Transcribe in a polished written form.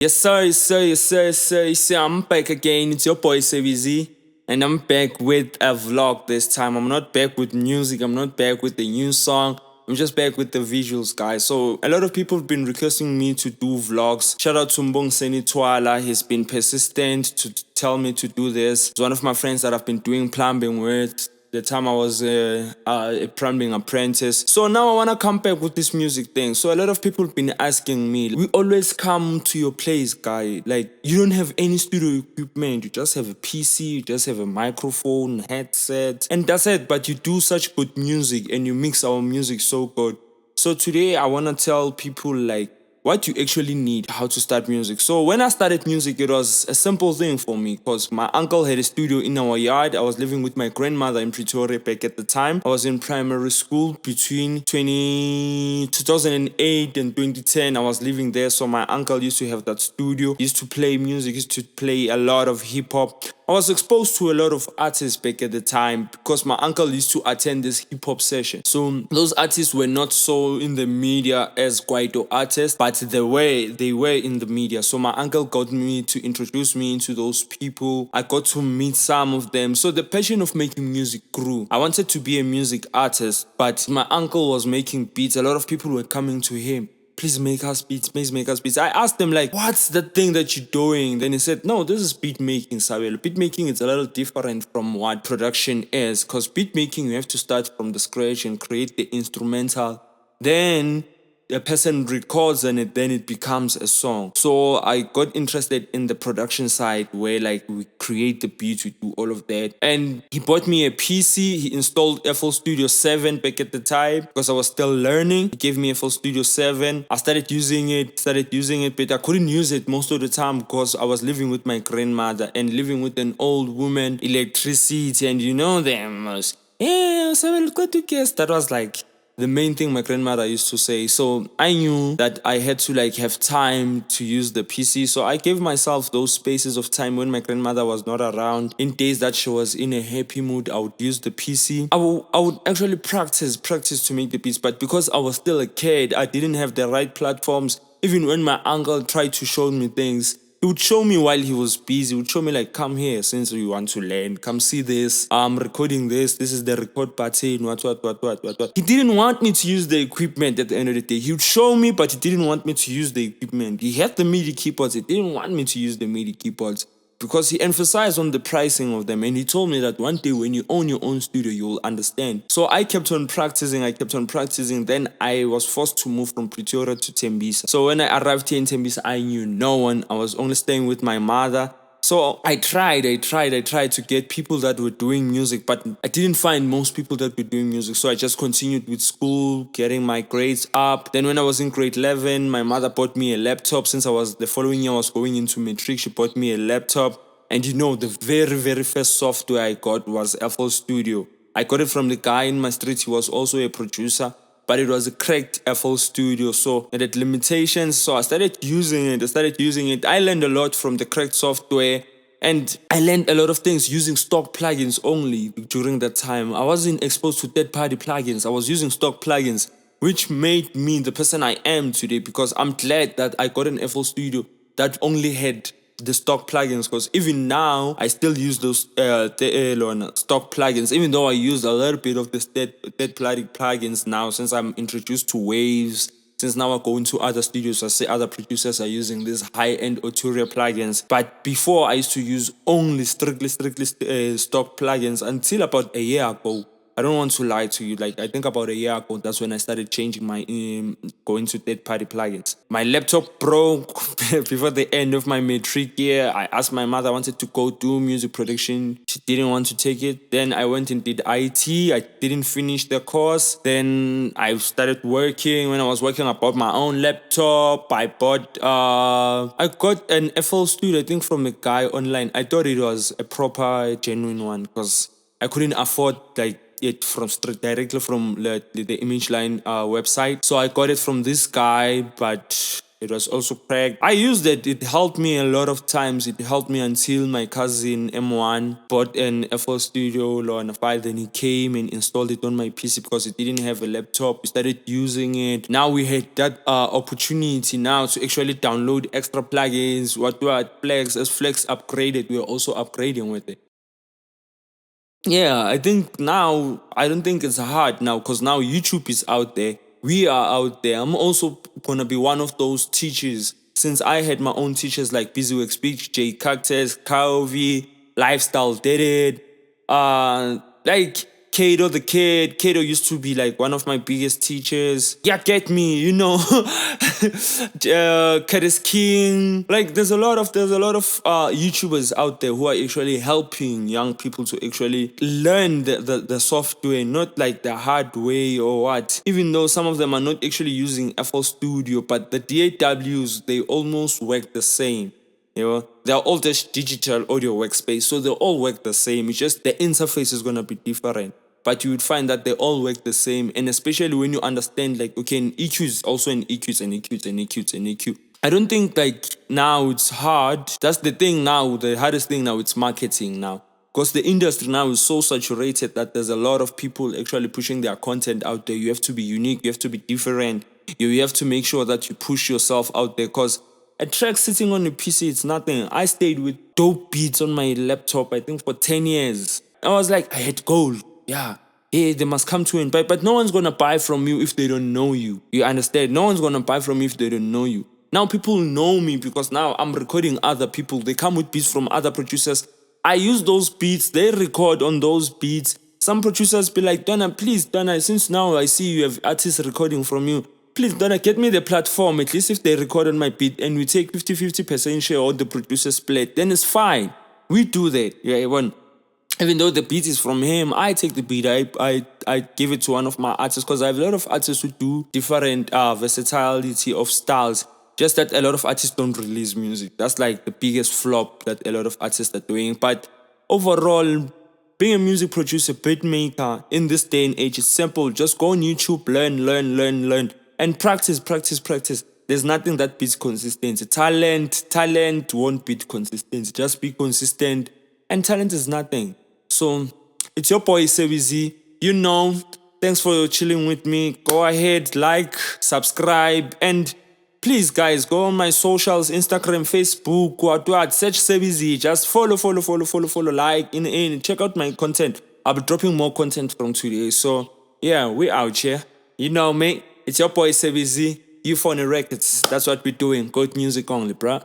Yes, sir, yes, sir, yes, sir, yes, sir, yes, sir. I'm back again. It's your boy, Sabby Zee. And I'm back with a vlog this time. I'm not back with music. I'm not back with the new song. I'm just back with the visuals, guys. So, a lot of people have been requesting me to do vlogs. Shout out to Mbong Seni Twala. He's been persistent to tell me to do this. He's one of my friends that I've been doing plumbing with the time I was a plumbing apprentice. So now I want to come back with this music thing. So a lot of people have been asking me, we always come to your place, guy. Like, you don't have any studio equipment. You just have a PC, you just have a microphone, headset, and that's it. But you do such good music and you mix our music so good. So today I want to tell people like what you actually need, how to start music. So when I started music, it was a simple thing for me because my uncle had a studio in our yard. I was living with my grandmother in Pretoria back at the time. I was in primary school between 2008 and 2010. I was living there. So my uncle used to have that studio. He used to play music, he used to play a lot of hip hop. I was exposed to a lot of artists back at the time because my uncle used to attend this hip hop session. So those artists were not so in the media as Kwaito artists, but they were in the media. So my uncle got me to introduce me into those people. I got to meet some of them. So the passion of making music grew. I wanted to be a music artist, but my uncle was making beats. A lot of people were coming to him. Please make us beats, please make us beats. I asked him like, what's the thing that you're doing? Then he said, no, this is beat making, Sabelo. Beat making is a little different from what production is. Because beat making, you have to start from the scratch and create the instrumental. Then a person records and then it becomes a song. So I got interested in the production side where like we create the beats, we do all of that. And he bought me a PC. He installed FL Studio 7 back at the time because I was still learning. He gave me FL Studio 7. I started using it, but I couldn't use it most of the time because I was living with my grandmother and living with an old woman, electricity, and you know them. Yeah, that was like the main thing my grandmother used to say. So I knew that I had to like have time to use the PC. So I gave myself those spaces of time when my grandmother was not around. In days that she was in a happy mood, I would use the PC. I would actually practice to make the beats. But because I was still a kid, I didn't have the right platforms. Even when my uncle tried to show me things, he would show me while he was busy. He would show me like, come here since you want to learn. Come see this. I'm recording this. This is the record button. What. He didn't want me to use the equipment at the end of the day. He would show me, but he didn't want me to use the equipment. He had the MIDI keyboards. He didn't want me to use the MIDI keyboards because he emphasized on the pricing of them, and he told me that one day when you own your own studio you will understand. So I kept on practicing. Then I was forced to move from Pretoria to Tembisa. So when I arrived here in Tembisa, I knew no one. I was only staying with my mother. So I tried to get people that were doing music, but I didn't find most people that were doing music. So I just continued with school, getting my grades up. Then when I was in grade 11, my mother bought me a laptop. Since the following year I was going into matric, she bought me a laptop. And you know, the very, very first software I got was FL Studio. I got it from the guy in my street. He was also a producer, but it was a cracked FL Studio, so it had limitations. So I started using it. I learned a lot from the cracked software, and I learned a lot of things using stock plugins only during that time. I wasn't exposed to third-party plugins. I was using stock plugins, which made me the person I am today because I'm glad that I got an FL Studio that only had the stock plugins, because even now I still use those stock plugins, even though I use a little bit of the third-party plugins now since I'm introduced to Waves. Since now I go into other studios, I see other producers are using these high-end Auturia plugins. But before I used to use only strictly stock plugins until about a year ago. I don't want to lie to you. Like, I think about a year ago, that's when I started changing my going to third-party plugins. My laptop broke before the end of my matric year. I asked my mother, I wanted to go do music production. She didn't want to take it. Then I went and did IT. I didn't finish the course. Then I started working. When I was working, I bought my own laptop. I got an FL Studio, I think, from a guy online. I thought it was a proper, genuine one because I couldn't afford like it from directly from the Image Line website. So I got it from this guy, but It was also cracked. I used it. It helped me a lot of times. It helped me until my cousin M1 bought an FL Studio Law and a file. Then he came and installed it on my PC because it didn't have a laptop. We started using it. Now we had that opportunity now to actually download extra plugins. What Flex, as Flex upgraded, we are also upgrading with it. Yeah, I think now, I don't think it's hard now because now YouTube is out there. We are out there. I'm also gonna be one of those teachers since I had my own teachers like Busy Work Speech, J Cactus, Kyle V, Lifestyle Did It, like Kato the Kid. Kato used to be like one of my biggest teachers. Yeah, get me, you know. Curtis King. Like there's a lot of YouTubers out there who are actually helping young people to actually learn the software, not like the hard way or what. Even though some of them are not actually using FL Studio, but the DAWs, they almost work the same. You know, they're all just digital audio workspace, so they all work the same. It's just the interface is gonna be different. But you would find that they all work the same, and especially when you understand, like, okay, an EQ is also an EQ, it's an EQ, it's an EQ, it's an EQ. I don't think like now it's hard. That's the thing now. The hardest thing now it's marketing now. Because the industry now is so saturated that there's a lot of people actually pushing their content out there. You have to be unique, you have to be different. You have to make sure that you push yourself out there because a track sitting on a PC, it's nothing. I stayed with dope beats on my laptop, I think for 10 years. I was like, I had gold. Yeah. Yeah, they must come to and buy. But no one's gonna buy from you if they don't know you. You understand? No one's gonna buy from you if they don't know you. Now people know me because now I'm recording other people. They come with beats from other producers. I use those beats, they record on those beats. Some producers be like, Donna, please, Donna, since now I see you have artists recording from you, please, Donna, get me the platform. At least if they record on my beat and we take 50-50% share or the producer split, then it's fine. We do that. Yeah, even though the beat is from him, I take the beat. I give it to one of my artists because I have a lot of artists who do different versatility of styles. Just that a lot of artists don't release music. That's like the biggest flop that a lot of artists are doing. But overall, being a music producer, beat maker in this day and age is simple. Just go on YouTube, learn, and practice. There's nothing that beats consistency. Talent won't beat consistency. Just be consistent, and talent is nothing. So it's your boy Sabby Zee. You know, thanks for chilling with me. Go ahead, like, subscribe, and please, guys, go on my socials, Instagram, Facebook, what, search Sabby Zee. Just follow, like, check out my content. I'll be dropping more content from today. So, yeah, we out here. You know me, it's your boy Sabby Zee. You Phone Records. That's what we're doing. Good music only, bruh.